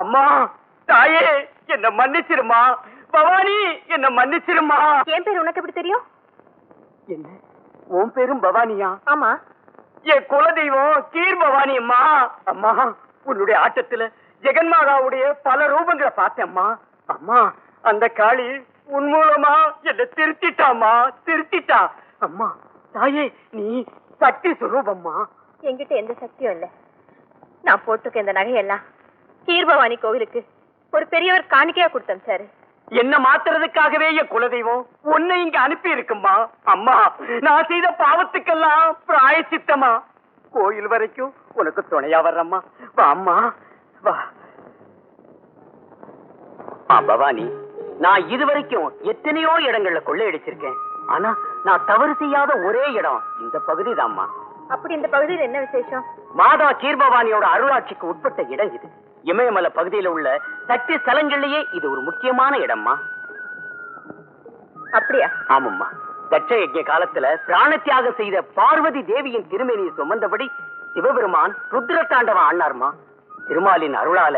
அம்மா தாயே என்ன மன்னிச்சிருமா. பவானி என்ன மன்னிச்சிருமா. என் பேர் உனக்கு எப்படி தெரியும்? என்ன உன் பேரும் பவானியா? ஆமா. என் குலதெய்வம் கீர் பவானி அம்மா. அம்மா உன்னுடைய ஆட்டத்துல ஜெகன்மாதாவுடைய பல ரூபங்களை பார்த்தேம்மா. அம்மா அந்த காளி உன் மூலமா என்ன திருத்திட்டாமா, திருத்திட்டா. அம்மா தாயே நீ சக்தி சுரூபம்மா. என்கிட்ட எந்த சக்தியும் இல்ல. நான் போட்டுக்க இந்த நகையெல்லாம் கீர்பவானி கோவிலுக்கு ஒரு பெரியவர் காணிக்கையா கொடுத்தேன் சார். என்ன மாத்துறதுக்காகவே என் குலதெய்வம் உன்னை இங்க அனுப்பி இருக்குமா. அம்மா நான் செய்த பாவத்துக்கெல்லாம் பிராயச்சித்தமா கோயில் வரைக்கும் உனக்கு துணையா வர்றம்மா. வா அம்மா வா. பவானி நான் இதுவரைக்கும் எத்தனையோ இடங்கள்ல கொள்ளையடிச்சிருக்கேன். ஆனா நான் தவறு செய்யாத ஒரே இடம் இந்த பகுதி தான்மா. அப்படி இந்த பகுதியில் என்ன விசேஷம்? மாதா கீர்பவானியோட அருளாட்சிக்கு உட்பட்ட இடம் இது. இமயமலை பகுதியில உள்ள சக்தி ஸ்தலங்கள்லயே இது ஒரு முக்கியமான இடம்மா. அப்படியா? ஆமாம்மா. தட்ச யஜ்ஞ காலத்துல பிராண தியாகம் செய்த பார்வதி தேவியின் திருமேனியை சுமந்தபடி சிவபெருமான் ருத்ர தாண்டவம் ஆனார்மா. திருமாலின் அருளால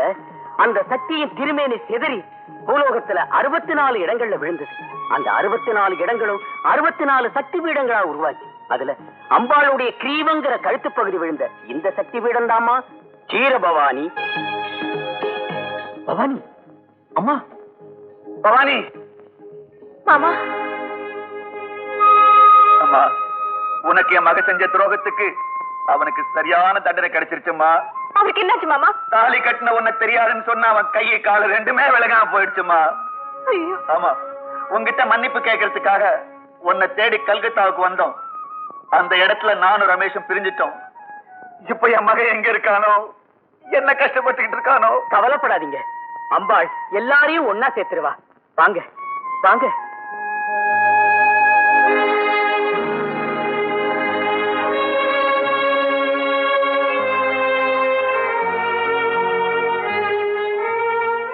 அந்த சக்தியின் திருமேனி சிதறி பூலோகத்துல 64 இடங்கள்ல விழுந்தது. அந்த 64 இடங்களும் 64 சக்தி பீடங்களா உருவாச்சு. அதுல அம்பாளுடைய கிரீவங்கிற கழுத்து பகுதி விழுந்த இந்த சக்தி பீடம் தாமா கீரபவானி. பவானி அம்மா. பவானி மாமா. அம்மா உனக்கு என் மக செஞ்ச துரோகத்துக்கு அவனுக்கு சரியான தண்டனை கிடைச்சிருச்சுமா. அவருக்கு என்னாச்சு மாமா? தாலி கட்டின உன்னை தெரியாதுன்னு சொன்ன அவன் கையை கால ரெண்டுமே விலகாம போயிடுச்சுமா. ஆமா உன்கிட்ட மன்னிப்பு கேட்கறதுக்காக உன்னை தேடி கல்கத்தாவுக்கு வந்தோம். அந்த இடத்துல நானும் ரமேஷும் பிரிஞ்சிட்டோம். இப்ப என் மகன் எங்க இருக்கானோ, என்ன கஷ்டப்பட்டுக்கிட்டு இருக்கானோ. கவலைப்படாதீங்க, அம்பாள் எல்லாரையும் ஒன்னா சேர்த்துருவா. வாங்க வாங்க.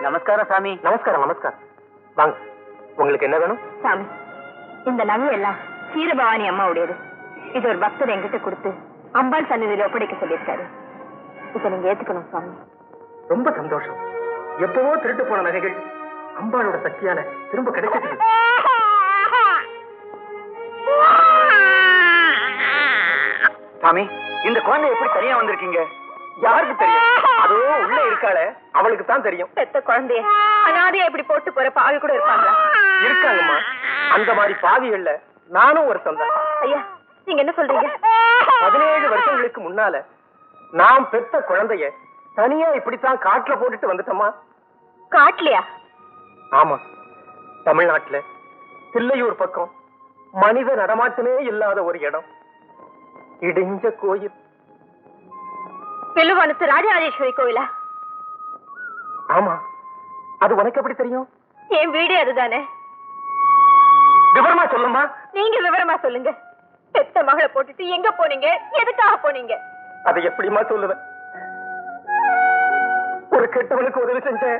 நமஸ்காரம் சாமி. நமஸ்காரம் நமஸ்காரம். வாங்க, உங்களுக்கு என்ன வேணும்? சாமி, இந்த நகை எல்லாம் கீரபவானி அம்மாவுடையது. இது ஒரு பக்தர் என்கிட்ட கொடுத்து அம்பாள் சன்னிதியில ஒப்படைக்க சொல்லியிருக்காரு. இதை நீங்க ஏத்துக்கணும் சாமி. ரொம்ப சந்தோஷம். எப்பவோ திருட்டு போன நகைகள் அம்பாளோட சக்தியால திரும்ப கிடைச்சிட்டு. சாமி, இந்த குழந்தை எப்படி தனியா வந்திருக்கீங்க? யாருக்கு தெரியும்? அதோ உள்ள இருக்காளே, அவளுக்கு தான் தெரியும். பெத்த குழந்தைய அனாதையா இப்படி போட்டு போற பாவி கூட இருப்பாங்களா? இருக்காங்கம்மா. அந்த மாதிரி பாவிகள்ல நானும் ஒரு சொந்தம். ஐயா, நீங்க என்ன சொல்றீங்க? 17 வருஷங்களுக்கு முன்னால நாம் பெத்த குழந்தைய தனியா இப்படித்தான் காட்டுல போட்டுட்டு வந்துட்டோமா. காட்டலையா? ஆமா, தமிழ்நாட்டுல தில்லையூர் பக்கம் மனித நடமாட்டமே இல்லாத ஒரு இடம், இடிஞ்ச கோயில். பெல்லுவனத்து ராஜராஜேஸ்வரி கோயிலா? ஆமா. அது உனக்கு எப்படி தெரியும்? என் வீடு அதுதானே. விவரமா சொல்லுமா. நீங்க விவரமா சொல்லுங்க. பெத்த மகளை போட்டுட்டு எங்க போனீங்க? எதுக்காக போனீங்க? அதை எப்படிமா சொல்லுவேன்? ஒரு கெட்டவனுக்கு உதவி செஞ்சேன்.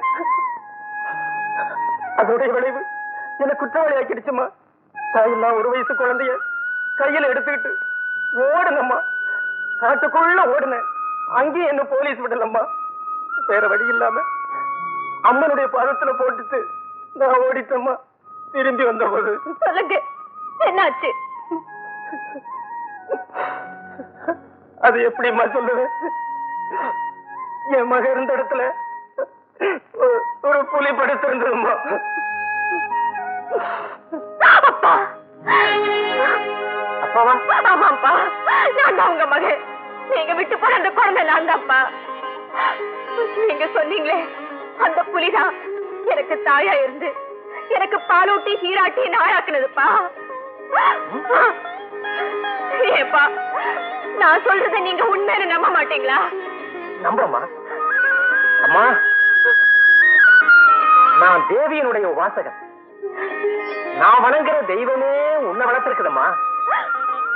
அதோடைய விளைவு என்ன குற்றவாளி ஆக்கிடுச்சுமா. தாயெல்லாம் 1 வயசு குழந்தைய கையில எடுத்துக்கிட்டு ஓடுனம்மா. காட்டுக்குள்ள ஓடுனேன். அங்கேயும் என்ன போலீஸ் விடலம்மா. வேற வழி இல்லாம அம்மனுடைய பாதத்துல போட்டுட்டு நான் ஓடிட்டம்மா. திரும்பி வந்த போது சொல்லுங்க, என்னாச்சு? அது எப்படிமா சொல்லுவேன்? என் மக இருந்த இடத்துல ஒரு புலி படுத்திருந்ததுமா. அப்பாவா? ஆமாப்பா, நான் தான் உங்க மகன். நீங்க விட்டு போன அந்த குழந்தை நான் தான்ப்பா. நீங்க சொன்னீங்களே, அந்த புலிதான் எனக்கு தாயா இருந்து எனக்கு பாலூட்டி சீராட்டி நாயாக்குனதுப்பா. ஏப்பா, நான் சொல்றதை நீங்க உண்மைன்னு நம்ப மாட்டீங்களா? நம்பமா அம்மா. நான் தேவியனுடைய வாசகன். நான் வணங்குற தெய்வமே உன்னை வளர்த்திருக்குதம்மா.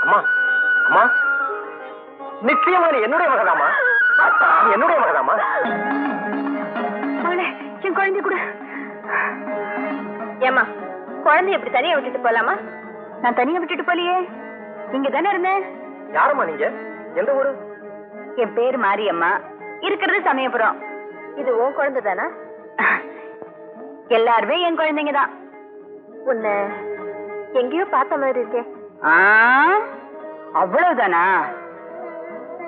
அம்மா அம்மா, நிச்சயமா நீ என்னுடைய மகதாமா. என்னுடைய மகதாமா. என் குழந்தை கூட. ஏமா, குழந்தை எப்படி தனியா விட்டுட்டு போலாமா? நான் தனியா விட்டுட்டு போலியே, இங்க தானே இருந்தேன். யாரம்மா நீங்க? எந்த ஊரு? என் பேரு மாரியம்மா, இருக்கிறது சமயபுரம். இது உன் குழந்தை தானா? எல்லாருமே என் குழந்தைங்க தான். உன்னை எங்கேயோ பார்த்த மாதிரி இருக்கே. அவ்வளவுதானா?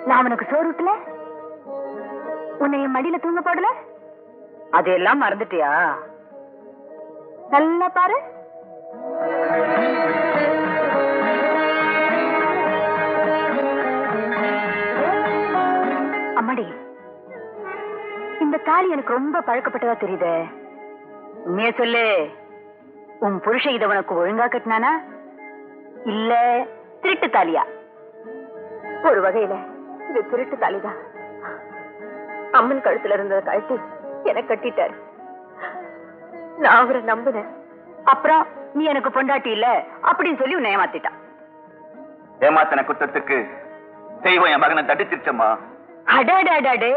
நான் அவனுக்கு சோறு ஊட்டல, உன்னை என் மடியில தூங்க போடல, அதையெல்லாம் மறந்துட்டியா? நல்லா பாரு. அம்மாடி, இந்த தாலி எனக்கு ரொம்ப பழக்கப்பட்டதா தெரியுது. உண்மைய சொல்லு, உன் புருஷன் இதை உனக்கு ஒழுங்கா கட்டினானா இல்ல திருட்டு தாலியா? ஒரு வகையில இது திருட்டு தாலிதான். அம்மன் கழுத்துல இருந்ததை கழட்டி எனக்கு கட்டிட்டாரு. நான் அவரை நம்பினேன். அப்புறம் நீ எனக்கு பொண்டாட்டி இல்ல அப்படின்னு சொல்லி உன்னை ஏமாத்திட்டான். ஏமாத்தின குற்றத்துக்கு தெய்வம் என் மகனை தட்டிச்சிருச்சம்மா. அடாடாடே,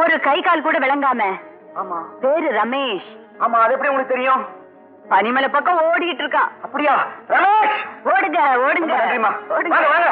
ஒரு கை கால் கூட விளங்காம. ஆமா பேரு ரமேஷ். ஆமா, அது எப்படி உங்களுக்கு தெரியும்? பனிமலை பக்கம் ஓடிக்கிட்டு இருக்கான். அப்படியா? ரமேஷ், ஓடுங்க ஓடுங்க நன்றிம்மா. ஓடுங்க. வாங்க வாங்க.